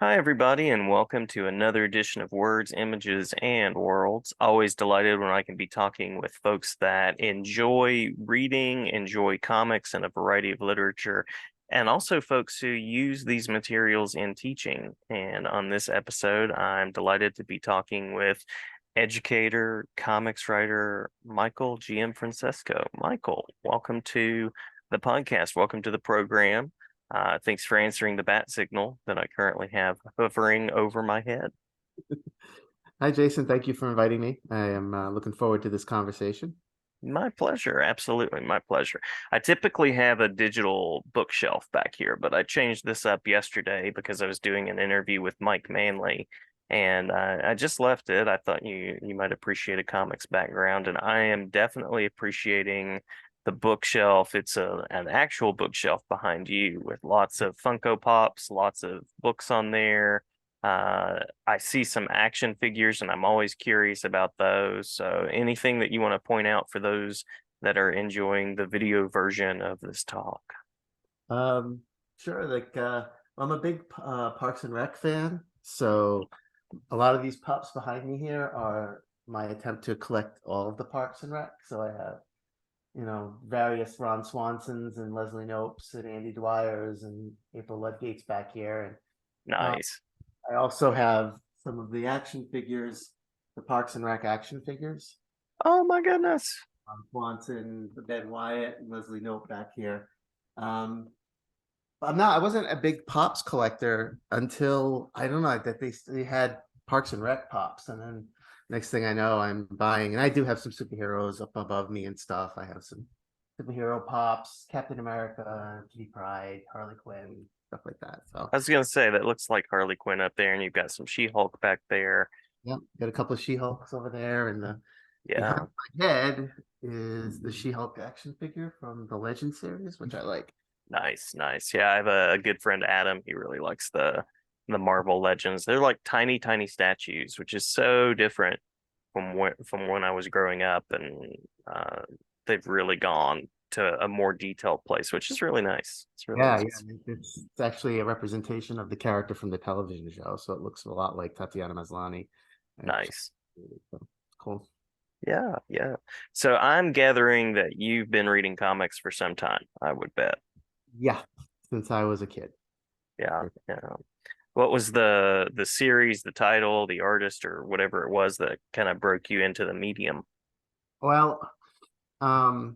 Hi, everybody, and welcome to another edition of Words, Images, and Worlds. Always delighted when I can be talking with folks that enjoy reading, enjoy comics and a variety of literature, and also folks who use these materials in teaching. And on this episode, I'm delighted to be talking with educator, comics writer, Michael Gianfrancesco. Michael, welcome to the podcast. Welcome to the program. Thanks for answering the bat signal that I currently have hovering over my head. Hi, Jason. Thank you for inviting me. I am looking forward to this conversation. My pleasure. Absolutely, my pleasure. I typically have a digital bookshelf back here, but I changed this up yesterday because I was doing an interview with Mike Manley, and I just left it. I thought you might appreciate a comics background, and I am definitely appreciating the bookshelf. It's an actual bookshelf behind you with lots of Funko Pops, lots of books on there. I see some action figures and I'm always curious about those. So anything that you want to point out for those that are enjoying the video version of this talk? Um, sure. I'm a big Parks and Rec fan, so a lot of these pups behind me here are my attempt to collect all of the Parks and Rec. So I have, various Ron Swansons and Leslie Nopes and Andy Dwyers and April Ludgate's back here, and Nice. I also have some of the action figures, the Parks and Rec action figures. Oh my goodness. Swanson, Ben Wyatt, and Leslie Knope back here. Um, I wasn't a big Pops collector until I don't know that they had Parks and Rec Pops, and then next thing I know, I'm buying, and I do have some superheroes up above me and stuff. I have some superhero Pops, Captain America, Kitty Pryde, Harley Quinn, stuff like that. So I was gonna say that looks like Harley Quinn up there, and you've got some She-Hulk back there. yeah, got a couple of She-Hulks over there, and the behind Yeah, my head is the She-Hulk action figure from the Legend series, which I like. nice, nice. Yeah, I have a good friend Adam. He really likes the Marvel Legends. They're like tiny, tiny statues, which is so different from when I was growing up, and uh, they've really gone to a more detailed place, which is really nice. It's really Yeah, nice. yeah. It's actually a representation of the character from the television show, so it looks a lot like Tatiana Maslany. Actually, Nice. so, cool. Yeah, yeah. So I'm gathering that you've been reading comics for some time, I would bet. Yeah, since I was a kid. Yeah, yeah. What was the series, the title, the artist, or whatever it was that kind of broke you into the medium? Well, um,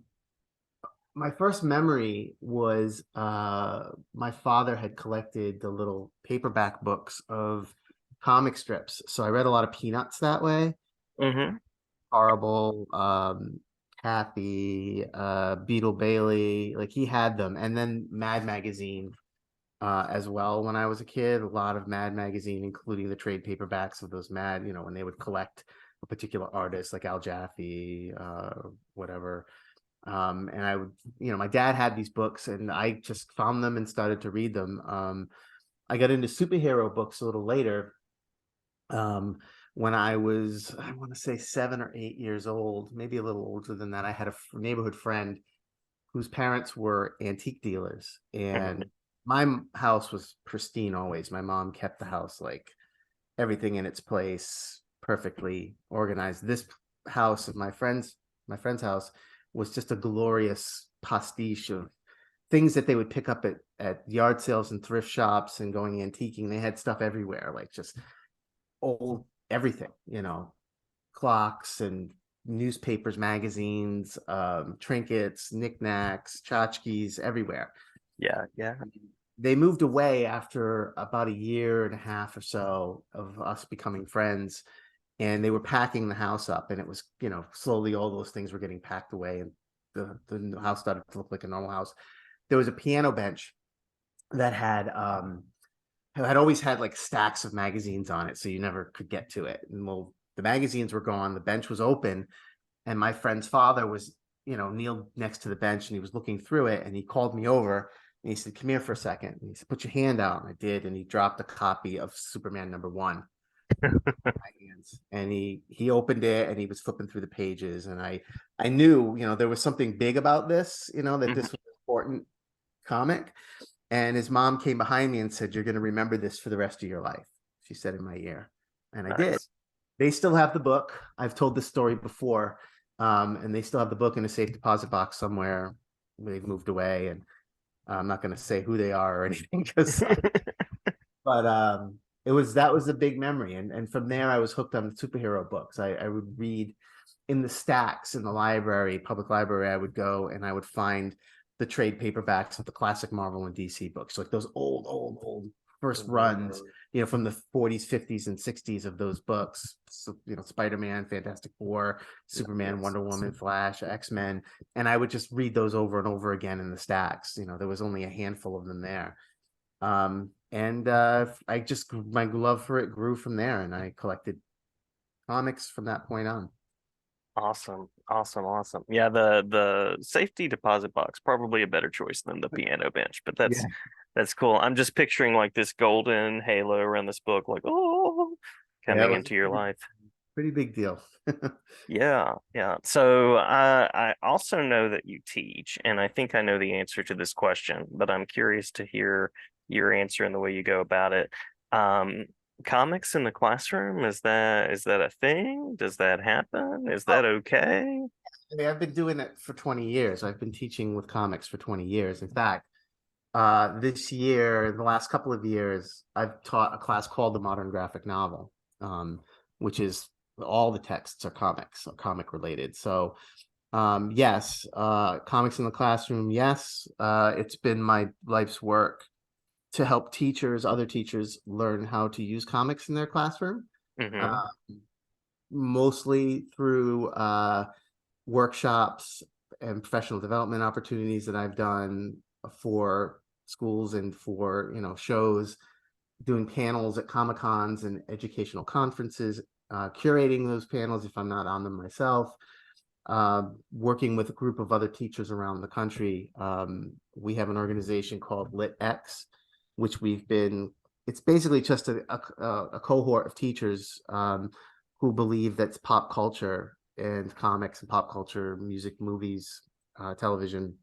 my first memory was my father had collected the little paperback books of comic strips. So I read a lot of Peanuts that way. Mm-hmm. Horrible, Kathy, Beetle Bailey, like he had them. And then Mad Magazine as well when I was a kid. A lot of Mad Magazine, including the trade paperbacks of those Mad, when they would collect a particular artist like Al Jaffe, whatever. And I would, my dad had these books and I just found them and started to read them. I got into superhero books a little later. Um, when I was, I want to say 7 or 8 years old, maybe a little older than that, I had a neighborhood friend whose parents were antique dealers, and Mm-hmm. my house was pristine always. My mom kept the house like everything in its place, perfectly organized. This house of my friend's house was just a glorious pastiche of things that they would pick up at yard sales and thrift shops and going antiquing. They had stuff everywhere, like just old everything, clocks and newspapers, magazines, trinkets, knickknacks, tchotchkes, everywhere. Yeah, yeah. They moved away after about a year and a half or so of us becoming friends, and they were packing the house up, and it was, slowly all those things were getting packed away, and the house started to look like a normal house. There was a piano bench that had always had like stacks of magazines on it, so you never could get to it. And well, the magazines were gone, the bench was open, and my friend's father was, kneeled next to the bench and he was looking through it, and he called me over and he said, "Come here for a second." And he said, "Put your hand out." And I did, and he dropped a copy of Superman #1 my hands, and he opened it and he was flipping through the pages, and I knew, there was something big about this, that Mhm. this was an important comic. And his mom came behind me and said, "You're going to remember this for the rest of your life." She said in my ear. And I did. Nice. They still have the book. I've told this story before. And they still have the book in a safe deposit box somewhere. They've moved away, and I'm not going to say who they are or anything, because but it was that was a big memory. And from there I was hooked on superhero books. I would read in the stacks in the library, public library. I would go and I would find the trade paperbacks of the classic Marvel and DC books, like those old first runs, from the 40s, 50s, and 60s of those books. So, Spider-Man, Fantastic Four, Superman, Wonder Woman, Flash, X-Men. And I would just read those over and over again in the stacks. There was only a handful of them there. And I just, my love for it grew from there, and I collected comics from that point on. Awesome, awesome, awesome. Yeah, the safety deposit box probably a better choice than the piano bench, but Yeah, that's cool. I'm just picturing like this golden halo around this book, like yeah, it coming was into your life. pretty big deal. Yeah, yeah. So I also know that you teach, and I think I know the answer to this question, but I'm curious to hear your answer and the way you go about it. Um, Comics in the classroom, is that a thing? Does that happen? Is Oh, that okay? I mean, I've been doing it for 20 years. I've been teaching with comics for 20 years. In fact, this year, the last couple of years, I've taught a class called the Modern Graphic Novel, which is all the texts are comics, or comic related. So, yes, comics in the classroom. Yes, it's been my life's work to help other teachers, learn how to use comics in their classroom. Uh, Mm-hmm. Mostly through workshops and professional development opportunities that I've done for schools and for shows, doing panels at Comic Cons and educational conferences, curating those panels if I'm not on them myself, working with a group of other teachers around the country. We have an organization called LitX, which it's basically just a cohort of teachers who believe that pop culture and comics and pop culture, music, movies, television,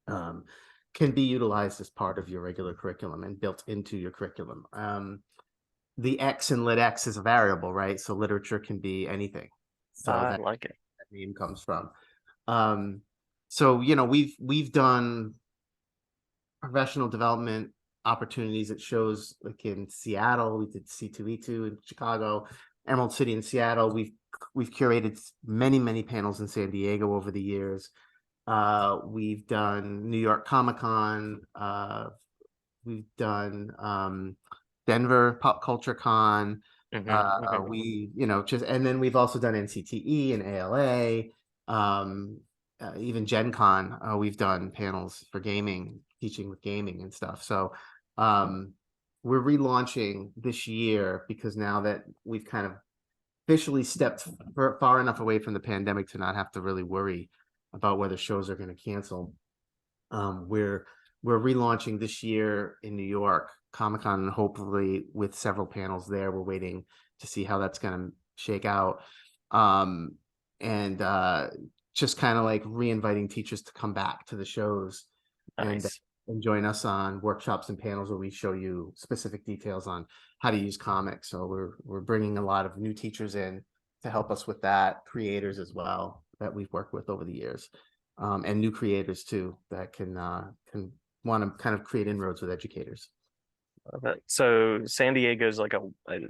um, can be utilized as part of your regular curriculum and built into your curriculum. The X in LitX is a variable, right? So literature can be anything. So I that like it. name comes from. Um, so we've done professional development opportunities at shows like in Seattle. We did C2E2 in Chicago, Emerald City in Seattle. We've curated many panels in San Diego over the years. We've done New York Comic Con. We've done Denver Pop Culture Con. Mm-hmm, mm-hmm. Just, and then we've also done NCTE and ALA, even Gen Con. We've done panels for gaming, teaching with gaming and stuff. So we're relaunching this year because now that we've kind of officially stepped far enough away from the pandemic to not have to really worry about whether shows are going to cancel. We're relaunching this year in New York Comic Con, hopefully with several panels there. We're waiting to see how that's going to shake out, and just kind of like re-inviting teachers to come back to the shows and Nice. join us on workshops and panels where we show you specific details on how to use comics. So we're bringing a lot of new teachers in to help us with that, creators as well that we've worked with over the years, and new creators too that can want to kind of create inroads with educators. Love it. So San Diego's like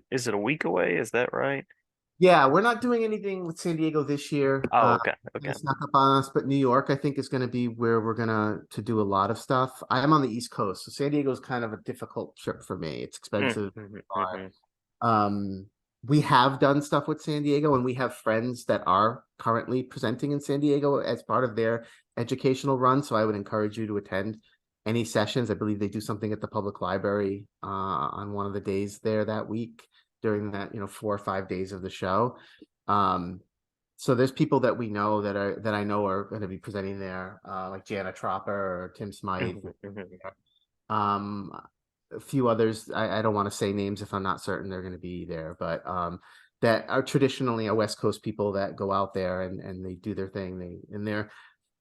is it a week away? Is that right? Yeah, we're not doing anything with San Diego this year. Oh, okay, Kind okay. of snuck up on us, but New York, I think, is going to be where we're gonna to do a lot of stuff. I am on the East Coast, so San Diego is kind of a difficult trip for me. It's expensive. Mm-hmm, mm-hmm. Um, we have done stuff with San Diego, and we have friends that are currently presenting in San Diego as part of their educational run. So I would encourage you to attend any sessions. I believe they do something at the public library on one of the days there that week during that 4 or 5 days of the show. Um, so there's people that we know that I know are going to be presenting there, like Jana Tropper or Tim Smythe. Mm-hmm, mm-hmm. Um, a few others. I don't want to say names if I'm not certain they're going to be there, but that are traditionally a West Coast people that go out there and they do their thing.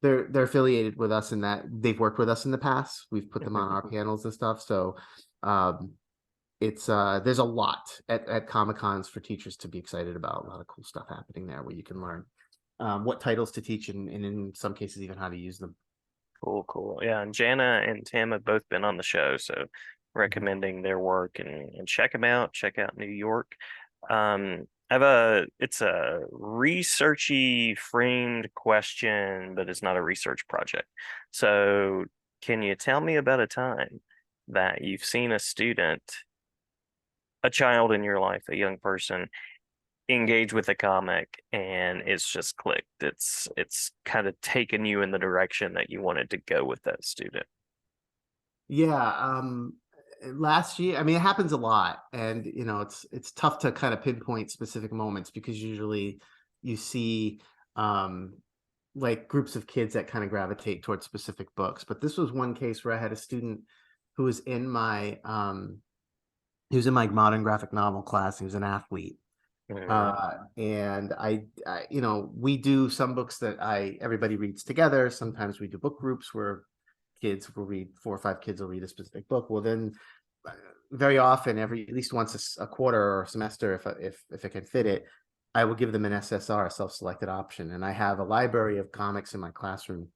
they're affiliated with us in that they've worked with us in the past. We've put them on our Mhm. panels and stuff. So um, it's there's a lot at Comic Cons for teachers to be excited about. A lot of cool stuff happening there where you can learn what titles to teach and in some cases even how to use them. Cool, cool. Yeah, and Jana and Tim have both been on the show, so Mhm. recommending their work and check them out. Check out New York. It's a researchy framed question, but it's not a research project. So, can you tell me about a time that you've seen a student, a child in your life, a young person, engage with a comic and it's just clicked. It's kind of taken you in the direction that you wanted to go with that student. Yeah, last year, I mean, it happens a lot, and it's tough to kind of pinpoint specific moments because usually you see um like groups of kids that kind of gravitate towards specific books. But this was one case where I had a student who was in my he was in my modern graphic novel class. He was an athlete. Mhm. And we do some books that I everybody reads together. Sometimes we do book groups where kids will read, 4 or 5 kids will read a specific book. Well, then uh, very often, every at least once a quarter or a semester, if it can fit it, I will give them an SSR, a self-selected option. And I have a library of comics in my classroom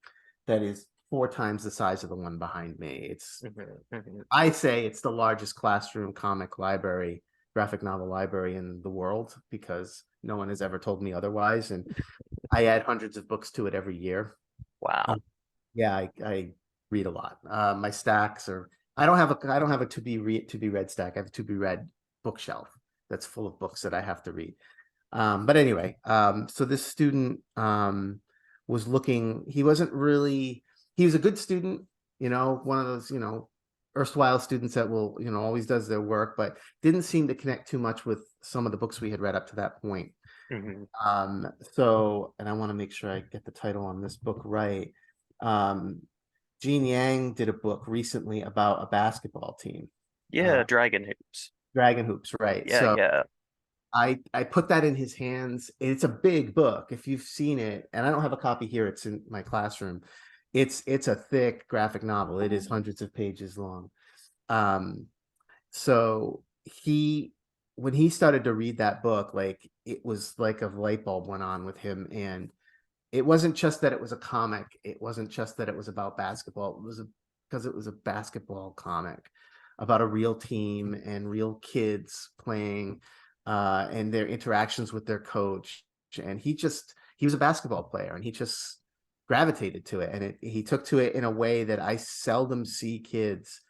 that is 4 times the size of the one behind me. Mhm. Mhm. I say it's the largest classroom comic library, graphic novel library in the world because no one has ever told me otherwise. And I add hundreds of books to it every year. Wow. Um, yeah, I read a lot. My stacks are I don't have a to be read stack. I have a to be read bookshelf that's full of books that I have to read. But anyway, so this student was looking, he was a good student, one of those, erstwhile students that will, always does their work, but didn't seem to connect too much with some of the books we had read up to that point. Mhm. And I want to make sure I get the title on this book right. Um, Gene Yang did a book recently about a basketball team, Yeah, uh, Dragon Hoops. Dragon Hoops, right? Yeah, So yeah. I put that in his hands. It's a big book. If you've seen it, and I don't have a copy here, it's in my classroom. It's a thick graphic novel. It is hundreds of pages long. Um, so he when he started to read that book, like it was like a light bulb went on with him. And it wasn't just that it was a comic. It wasn't just that it was about basketball. Because it was a basketball comic about a real team and real kids playing and their interactions with their coach. And he was a basketball player and he just gravitated to it. And he took to it in a way that I seldom see kids.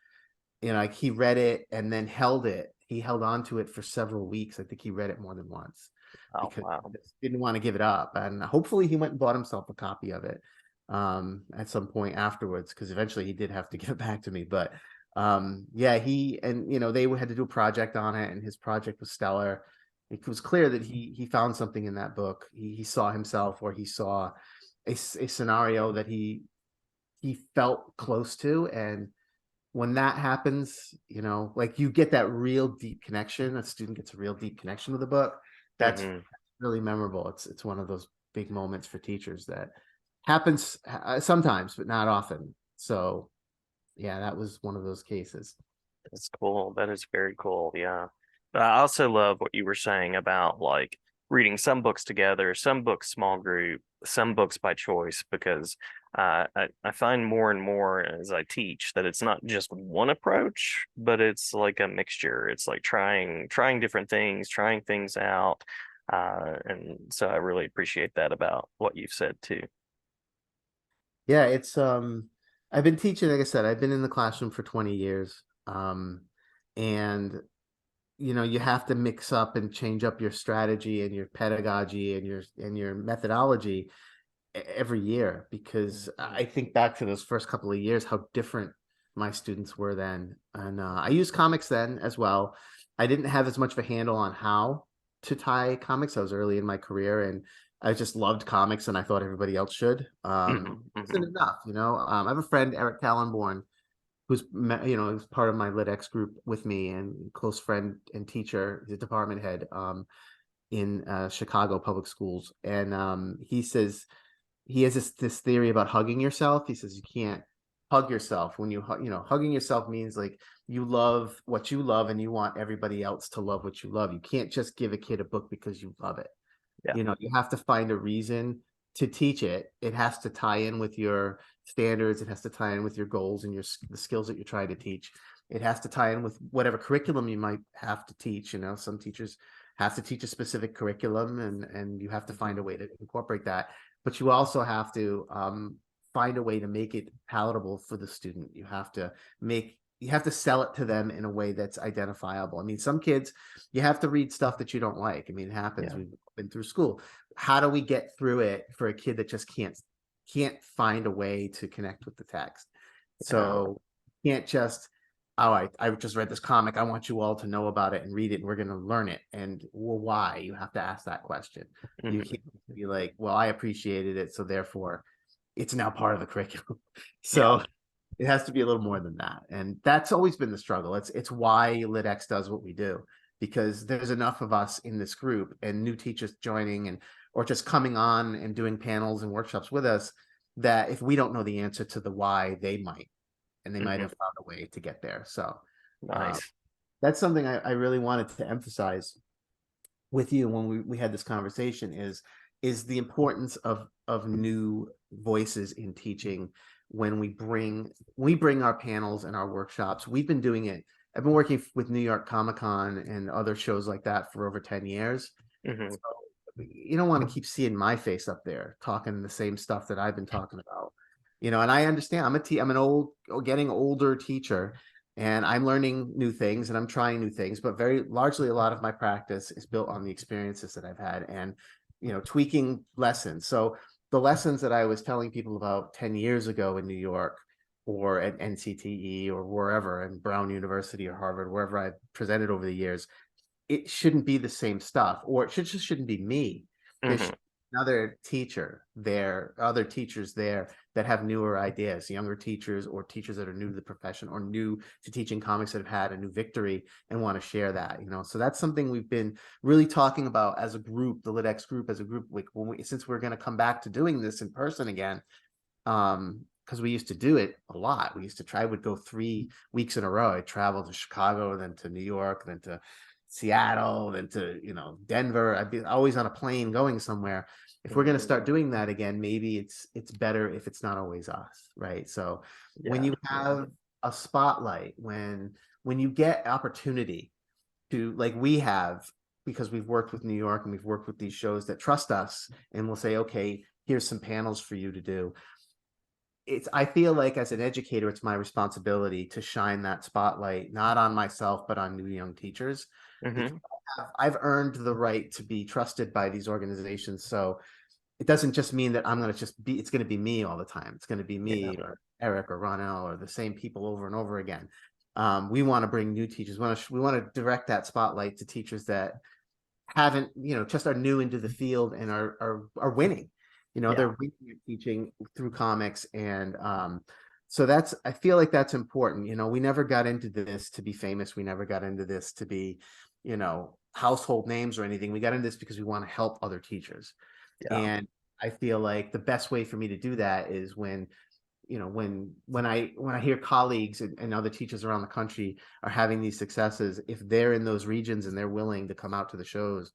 Like he read it and then held it. He held on to it for several weeks. I think he read it more than once Oh, because he wow. just didn't want to give it up. And hopefully he went and bought himself a copy of it at some point afterwards, because eventually he did have to give it back to me. But yeah, they had to do a project on it, and his project was stellar. It was clear that he found something in that book. He saw himself, or he saw a scenario that he felt close to. And when that happens, like you get that real deep connection, a student gets a real deep connection with the book. That's Mhm. really memorable. It's one of those big moments for teachers that happens sometimes, but not often. So yeah, that was one of those cases. That's cool. That is very cool. Yeah. But I also love what you were saying about like reading some books together, some books small group, some books by choice, because I find more and more as I teach that it's not just one approach, but it's like a mixture. It's like trying different things, trying things out. And so I really appreciate that about what you've said too. Yeah, it's I've been teaching, like I said, I've been in the classroom for 20 years. And you have to mix up and change up your strategy and your pedagogy and your methodology every year, because I think back to those first couple of years, how different my students were then. And I used comics then as well. I didn't have as much of a handle on how to tie comics. I was early in my career and I just loved comics and I thought everybody else should. Hmm. Isn't Hmm. enough. I have a friend, Eric Callenborn, who's part of my LitX group with me and close friend and teacher, the department head in Chicago public schools. And he says he has this theory about hugging yourself. He says you can't hug yourself. When hugging yourself means like you love what you love and you want everybody else to love what you love. You can't just give a kid a book because you love it. Yeah. You have to find a reason to teach it. It has to tie in with your standards. It has to tie in with your goals and the skills that you're trying to teach. It has to tie in with whatever curriculum you might have to teach. Some teachers have to teach a specific curriculum, and you have to find a way to incorporate that. But you also have to find a way to make it palatable for the student. You have to sell it to them in a way that's identifiable. I mean, some kids, you have to read stuff that you don't like. I mean, it happens. Yeah. We've been through school. How do we get through it for a kid that just can't find a way to connect with the text? Yeah. So you can't just, all right, I just read this comic. I want you all to know about it and read it, and we're going to learn it. And well, why? You have to ask that question. You Hmm. can't be like, well, I appreciated it, so therefore it's now part of the curriculum. Yeah. So it has to be a little more than that. And that's always been the struggle. It's why LitX does what we do, because there's enough of us in this group and new teachers joining and or just coming on and doing panels and workshops with us, that if we don't know the answer to the why, they might, and they might Hmm. have found a way to get there. So uh, Nice. that's something I really wanted to emphasize with you when we had this conversation is the importance of new voices in teaching. When we bring our panels and our workshops, we've been doing it. I've been working with New York Comic Con and other shows like that for over 10 years. Hmm. So you don't want to keep seeing my face up there talking the same stuff that I've been talking about. And I understand I'm an getting older teacher, and I'm learning new things and I'm trying new things, but very largely a lot of my practice is built on the experiences that I've had and tweaking lessons. So the lessons that I was telling people about 10 years ago in New York or at NCTE or wherever, and Brown University or Harvard, wherever I've presented over the years, it shouldn't be the same stuff, or just shouldn't be me. There should Hmm. be another teacher there, other teachers there that have newer ideas, younger teachers or teachers that are new to the profession or new to teaching comics that have had a new victory and want to share that. So that's something we've been really talking about as a group, the LitX group as a group, like since we're going to come back to doing this in person again. Because we used to do it a lot. We used to would go 3 weeks in a row. I traveled to Chicago, then to New York, then to Seattle, then to, Denver. I'd be always on a plane going somewhere. If we're going to start doing that again, maybe it's better if it's not always us, right? So when Yeah. you have a spotlight, when you get opportunity to, like we have, because we've worked with New York and we've worked with these shows that trust us and will say, okay, here's some panels for you to do. I feel like as an educator, it's my responsibility to shine that spotlight, not on myself, but on new young teachers, because Hmm. I've earned the right to be trusted by these organizations. So it doesn't just mean that it's going to be me all the time. It's going to be Yeah. me or Eric or Ronell or the same people over and over again. We want to bring new teachers. We want to direct that spotlight to teachers that haven't, just are new into the field and are winning. Yeah. They're winning at teaching through comics. And so I feel like that's important. We never got into this to be famous. We never got into this to be, household names or anything. We got into this because we want to help other teachers. Yeah. And I feel like the best way for me to do that is when I hear colleagues and other teachers around the country are having these successes, if they're in those regions and they're willing to come out to the shows,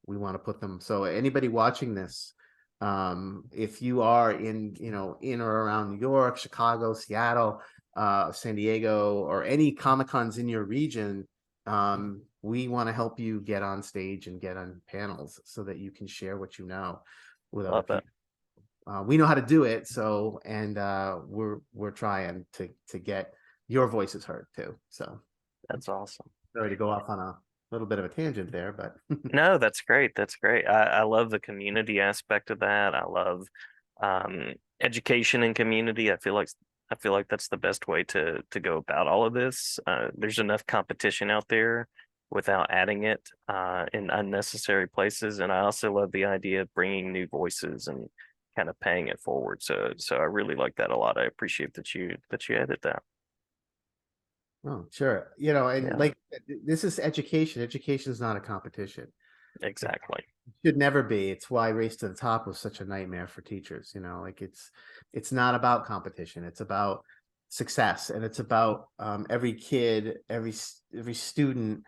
we want to put them. So anybody watching this, if you are in or around New York, Chicago, Seattle, San Diego, or any Comic Cons in your region, we want to help you get on stage and get on panels so that you can share what you know with other Love that. people. We know how to do it, so and we're trying to get your voices heard too. So That's awesome. sorry to go off on a little bit of a tangent there, but No, that's great. That's great. I love the community aspect of that. I love education and community. I feel like that's the best way to go about all of this. There's enough competition out there without adding it in unnecessary places. And I also love the idea of bringing new voices and kind of paying it forward. So I really like that a lot. I appreciate that you added that. oh sure, and Yeah. like this is education. Education is not a competition. Exactly. Should never be. It's why Race to the Top was such a nightmare for teachers. Like it's not about competition. It's about success, and it's about every kid, every student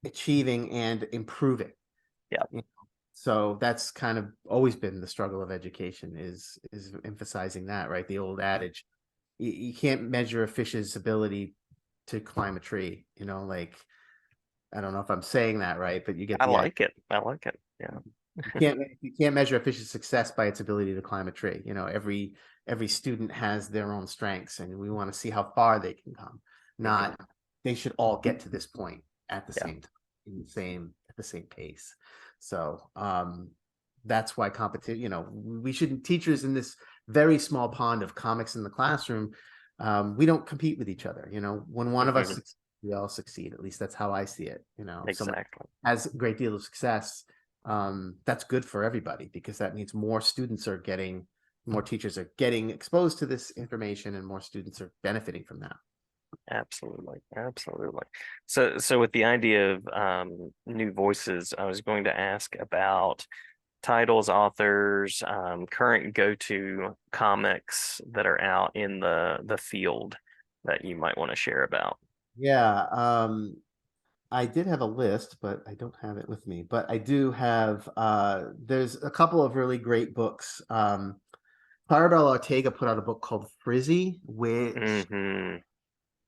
achieving and improving. Yeah, You know? So that's kind of always been the struggle of education is emphasizing that, right? The old adage, you can't measure a fish's ability to climb a tree. Like I don't know if I'm saying that right, but you get I the like it. I like it. Yeah. you can't measure a fish's success by its ability to climb a tree. Every student has their own strengths, and we want to see how far they can come. Hmm. Not they should all get to this point at the Yeah. same time, at the same pace. So that's why competition. We shouldn't teachers in this very small pond of comics in the classroom. We don't compete with each other. When one of us Hmm. succeeds, we all succeed. At least that's how I see it. If someone Exactly. has a great deal of success, that's good for everybody because that means more teachers are getting exposed to this information, and more students are benefiting from that. Absolutely. Absolutely. So with the idea of new voices, I was going to ask about titles, authors, current go-to comics that are out in the field that you might want to share about. Yeah, I did have a list, but I don't have it with me. But I do have there's a couple of really great books. Claribel Ortega put out a book called Frizzy, which Hmm.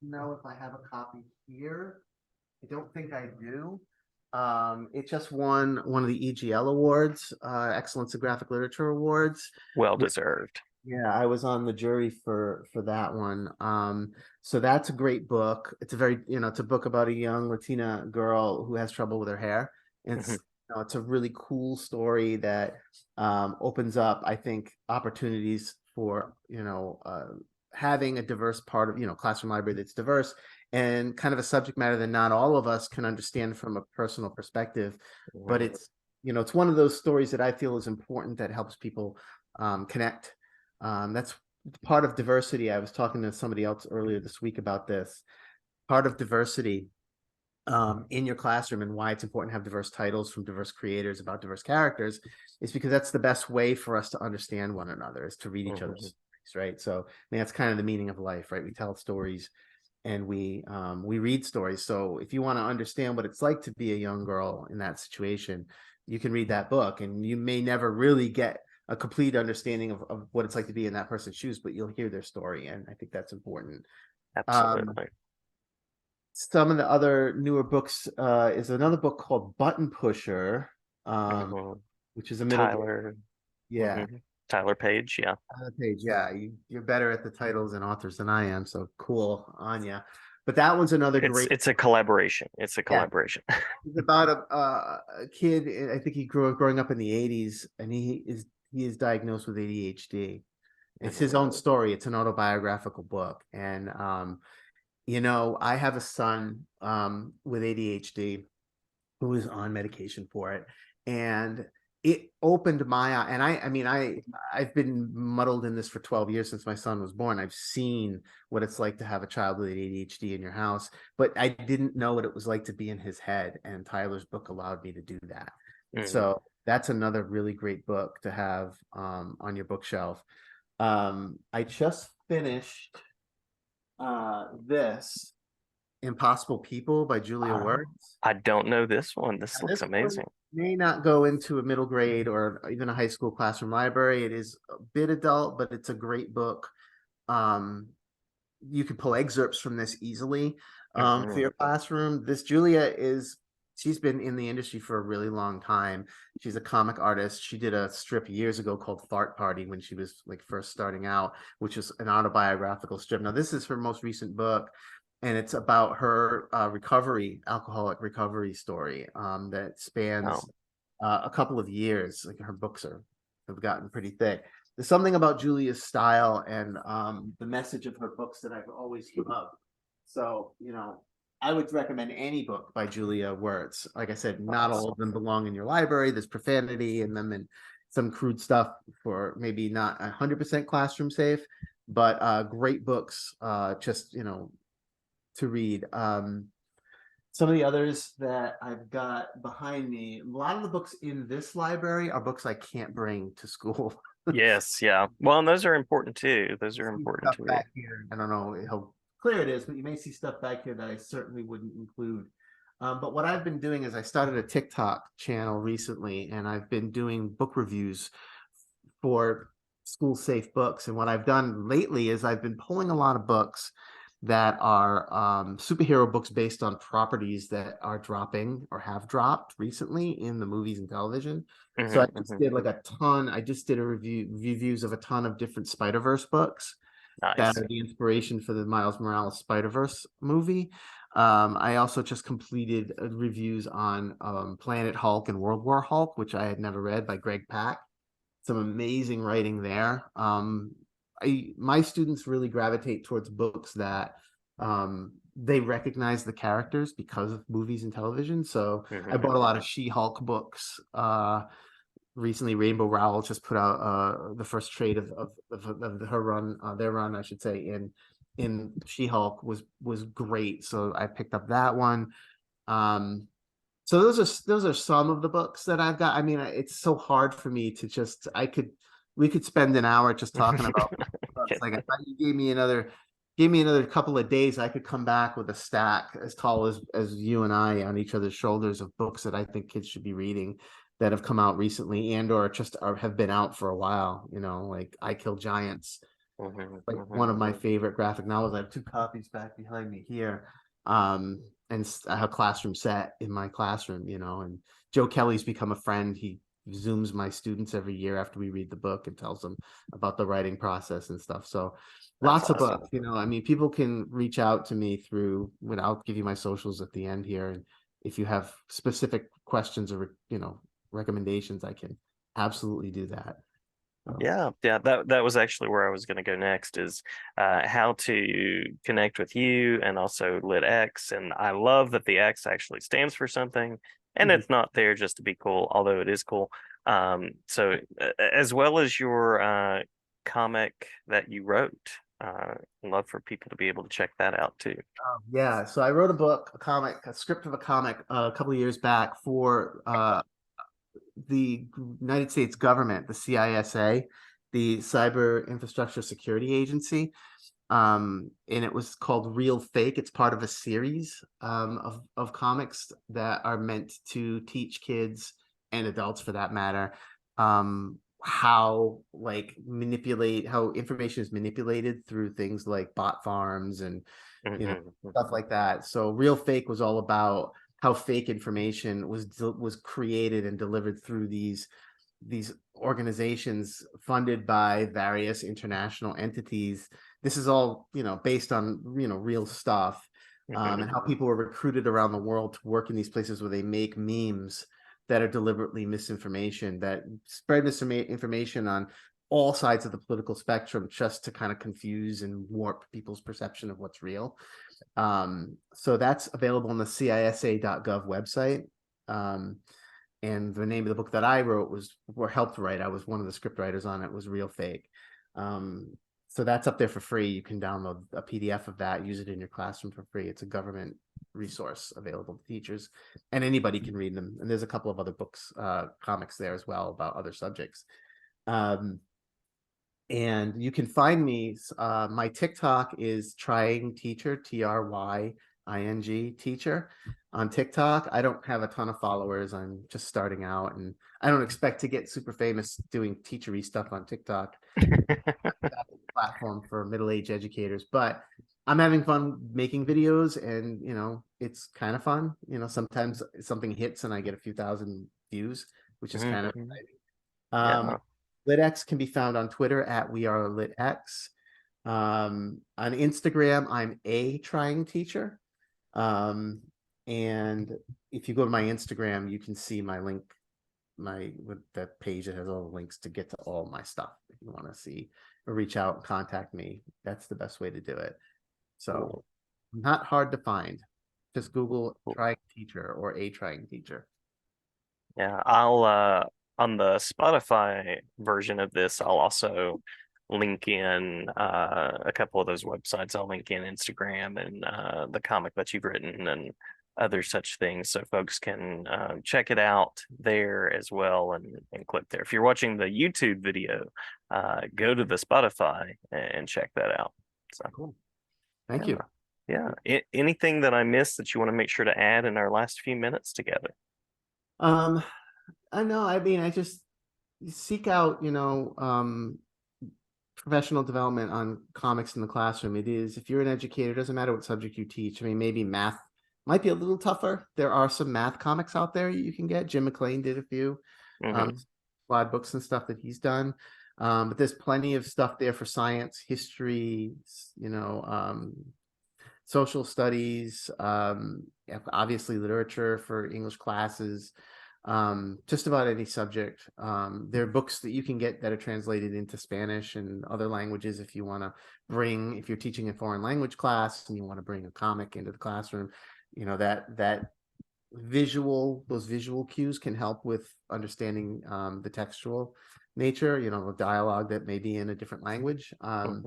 if I have a copy here. I don't think I do. It just won one of the EGL awards, Excellence in Graphic Literature Awards. Well Which, deserved. yeah, I was on the jury for that one. So that's a great book. It's a it's a book about a young Latina girl who has trouble with her hair. Hmm. It's a really cool story that opens up, I think, opportunities for having a diverse part of classroom library that's diverse, and kind of a subject matter that not all of us can understand from a personal perspective. But Hmm. it's one of those stories that I feel is important, that helps people connect. That's part of diversity. I was talking to somebody else earlier this week about this. Part of diversity in your classroom, and why it's important to have diverse titles from diverse creators about diverse characters, is because that's the best way for us to understand one another, is to read each Hmm. other's stories, right? So I mean, that's kind of the meaning of life, right? We tell stories, and we read stories. So if you want to understand what it's like to be a young girl in that situation, you can read that book, and you may never really get a complete understanding of what it's like to be in that person's shoes, but you'll hear their story, and I think that's important. um Absolutely. some of the other newer books is another book called Button Pusher, um Hmm. which is a middle grade. Tyler. Yeah, Hmm. Tyler Page. Yeah. on the page. Yeah, you're better at the titles and authors than I am, so cool on you. But that one's another It's great. it's a collaboration. It's a Yeah, collaboration. it's about a kid. I think he grew up growing up in the '80s, and he is diagnosed with ADHD. It's his Hmm. own story. It's an autobiographical book, and I have a son with ADHD who is on medication for it, and it opened my eye. And I've been muddled in this for 12 years, since my son was born. I've seen what it's like to have a child with ADHD in your house, but I didn't know what it was like to be in his head, and Tyler's book allowed me to do that. Hmm. So that's another really great book to have on your bookshelf. I just finished this Impossible People by Julia Wertz. I don't know this one. This Now, looks this one amazing. may not go into a middle grade or even a high school classroom library. It is a bit adult, but it's a great book. Um, you could pull excerpts from this easily for Hmm. your classroom. She's been in the industry for a really long time. She's a comic artist. She did a strip years ago called Fart Party when she was like first starting out, which is an autobiographical strip. Now, this is her most recent book, and it's about her alcoholic recovery story that Oh, spans a couple of years. Like, her books have gotten pretty thick. There's something about Julia's style and the message of her books that I've always loved. So, I would recommend any book by Julia Wertz. Like I said, not all awesome. of them belong in your library. There's profanity in them, and some crude stuff for maybe not 100% classroom safe, but great books, just, to read. Some of the others that I've got behind me, a lot of the books in this library are books I can't bring to school. Yes, yeah. Well, and those are important too. Those are See important stuff to read. back here. I don't know how clear it is, but you may see stuff back here that I certainly wouldn't include. But what I've been doing is I started a TikTok channel recently, and I've been doing book reviews for school safe books. And what I've done lately is I've been pulling a lot of books that are superhero books based on properties that are dropping or have dropped recently in the movies and television. So I just Hmm. did like a ton. I just did a reviews of a ton of different Spider-Verse books that Nice. are the inspiration for the Miles Morales Spider-Verse movie. I also just completed reviews on Planet Hulk and World War Hulk, which I had never read, by Greg Pak. Some amazing writing there. My students really gravitate towards books that they recognize the characters because of movies and television. So I bought a lot of She-Hulk books. Recently, Rainbow Rowell just put out the first trade of her run, their run, I should say, in She-Hulk was great. So I picked up that one. Um, so those are some of the books that I've got. I mean, it's so hard for me to just we could spend an hour just talking about books. Like if you gave me another couple of days, I could come back with a stack as tall as you and I on each other's shoulders of books that I think kids should be reading that have come out recently and or just have been out for a while, like I Kill Giants, like one of my favorite graphic novels. I have two copies back behind me here. And I have a classroom set in my classroom, and Joe Kelly's become a friend. He Zooms my students every year after we read the book and tells them about the writing process and stuff. So That's lots of awesome. books, I mean, people can reach out to me through, I'll give you my socials at the end here. And if you have specific questions or, recommendations, I can absolutely do that. So. Yeah, yeah, that was actually where I was going to go next is how to connect with you and also lit X. And I love that the X actually stands for something and Mhm. it's not there just to be cool, although it is cool. So as well as your comic that you wrote, I'd love for people to be able to check that out too. Yeah, so I wrote a book, a comic, a script of a comic a couple of years back for the United States government, the CISA, the Cyber Infrastructure Security Agency. And it was called Real Fake. It's part of a series of comics that are meant to teach kids and adults, for that matter, how how information is manipulated through things like bot farms and stuff like that. So Real Fake was all about how fake information was created and delivered through these organizations funded by various international entities. This is all, based on, real stuff, and how people were recruited around the world to work in these places where they make memes that are deliberately misinformation, that spread misinformation on all sides of the political spectrum just to kind of confuse and warp people's perception of what's real. So that's available on the CISA.gov website. And the name of the book that I wrote or helped write, I was one of the script writers on it, was Real Fake. So that's up there for free. You can download a PDF of that, use it in your classroom for free. It's a government resource available to teachers, and anybody can read them. And there's a couple of other books, comics there as well about other subjects. Um, and you can find me. My TikTok is Trying Teacher, TRYING Teacher on TikTok. I don't have a ton of followers. I'm just starting out, and I don't expect to get super famous doing teachery stuff on TikTok. Platform for middle-aged educators, but I'm having fun making videos, and it's kind of fun. Sometimes something hits and I get a few thousand views, which is kind of exciting. Yeah. LitX can be found on Twitter at We Are LitX. On Instagram, I'm a trying teacher. Um, and if you go to my Instagram, you can see my link, with that page that has all the links to get to all my stuff. If you want to see or reach out and contact me, that's the best way to do it. So Cool. not hard to find. Just Google Cool. trying teacher or a trying teacher. Yeah, I'll on the Spotify version of this, I'll also link in a couple of those websites. I'll link in Instagram and the comic that you've written, and other such things. So folks can check it out there as well and click there. If you're watching the YouTube video, go to the Spotify and check that out. So Cool. Thank yeah, you. yeah. Anything that I missed that you want to make sure to add in our last few minutes together? Um, I know, I mean, I just seek out, professional development on comics in the classroom. It is, if you're an educator, it doesn't matter what subject you teach. I mean, maybe math might be a little tougher. There are some math comics out there you can get. Jim McLean did a few Hmm. quad books and stuff that he's done. But there's plenty of stuff there for science, history, social studies, obviously literature for English classes, just about any subject. There are books that you can get that are translated into Spanish and other languages if you want to if you're teaching a foreign language class and you want to bring a comic into the classroom, that those visual cues can help with understanding the textual nature, a dialogue that may be in a different language. Hmm.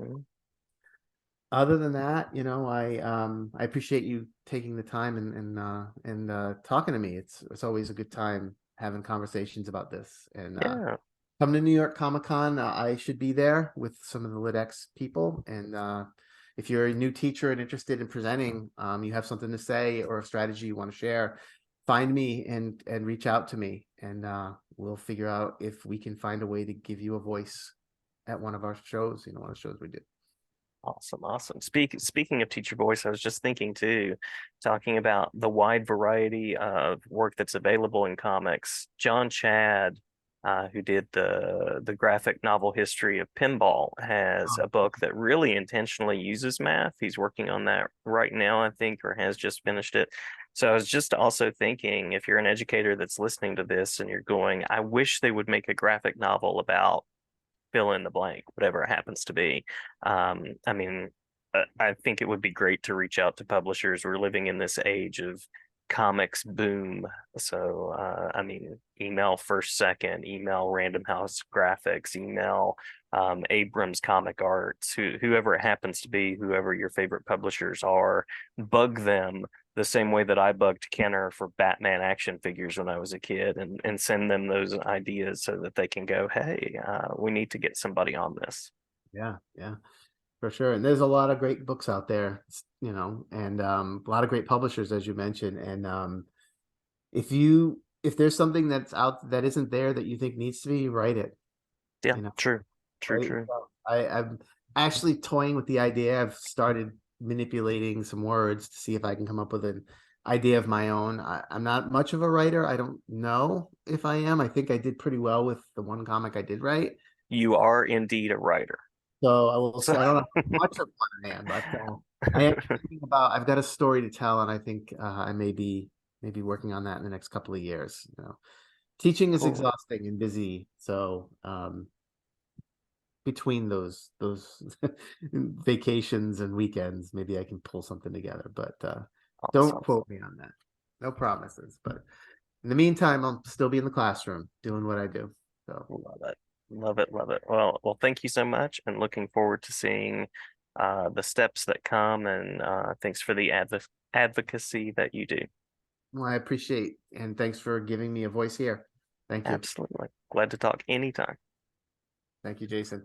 Other than that, I appreciate you taking the time and talking to me. It's always a good time having conversations about this. And Yeah. come to New York Comic Con. I should be there with some of the LitX people. And if you're a new teacher and interested in presenting, you have something to say or a strategy you want to share, find me and reach out to me, and we'll figure out if we can find a way to give you a voice at one of our shows. One of the shows we do. Awesome, awesome. Speaking of teacher voice, I was just thinking too, talking about the wide variety of work that's available in comics. John Chad, who did the graphic novel history of pinball, has a book that really intentionally uses math. He's working on that right now, I think, or has just finished it. So I was just also thinking, if you're an educator that's listening to this and you're going, I wish they would make a graphic novel about fill in the blank, whatever it happens to be. I mean, I think it would be great to reach out to publishers. We're living in this age of comics boom. So, I mean, email First Second, email Random House Graphics, email Abrams Comic Arts, whoever it happens to be, whoever your favorite publishers are, bug them the same way that I bugged Kenner for Batman action figures when I was a kid, and send them those ideas so that they can go, hey, we need to get somebody on this. Yeah, yeah, for sure. And there's a lot of great books out there, and a lot of great publishers, as you mentioned. And if there's something that's out that isn't there that you think needs to be, write it. Yeah, You know, true, true, write it true. yourself. I'm actually toying with the idea. I've started manipulating some words to see if I can come up with an idea of my own. I'm not much of a writer. I don't know if I am. I think I did pretty well with the one comic I did write. You are indeed a writer. So I will So, say I don't know how much of one I am, but I am thinking about. I've got a story to tell, and I think I may be working on that in the next couple of years. Teaching is cool. exhausting and busy, so between those vacations and weekends, maybe I can pull something together. But don't Awesome. quote me on that. No promises. But in the meantime, I'll still be in the classroom doing what I do. So Love it. Love it. Love it. Well, thank you so much, and looking forward to seeing the steps that come, and thanks for the advocacy that you do. well, I appreciate, and thanks for giving me a voice here. Thank you. Absolutely. Glad to talk anytime. Thank you, Jason.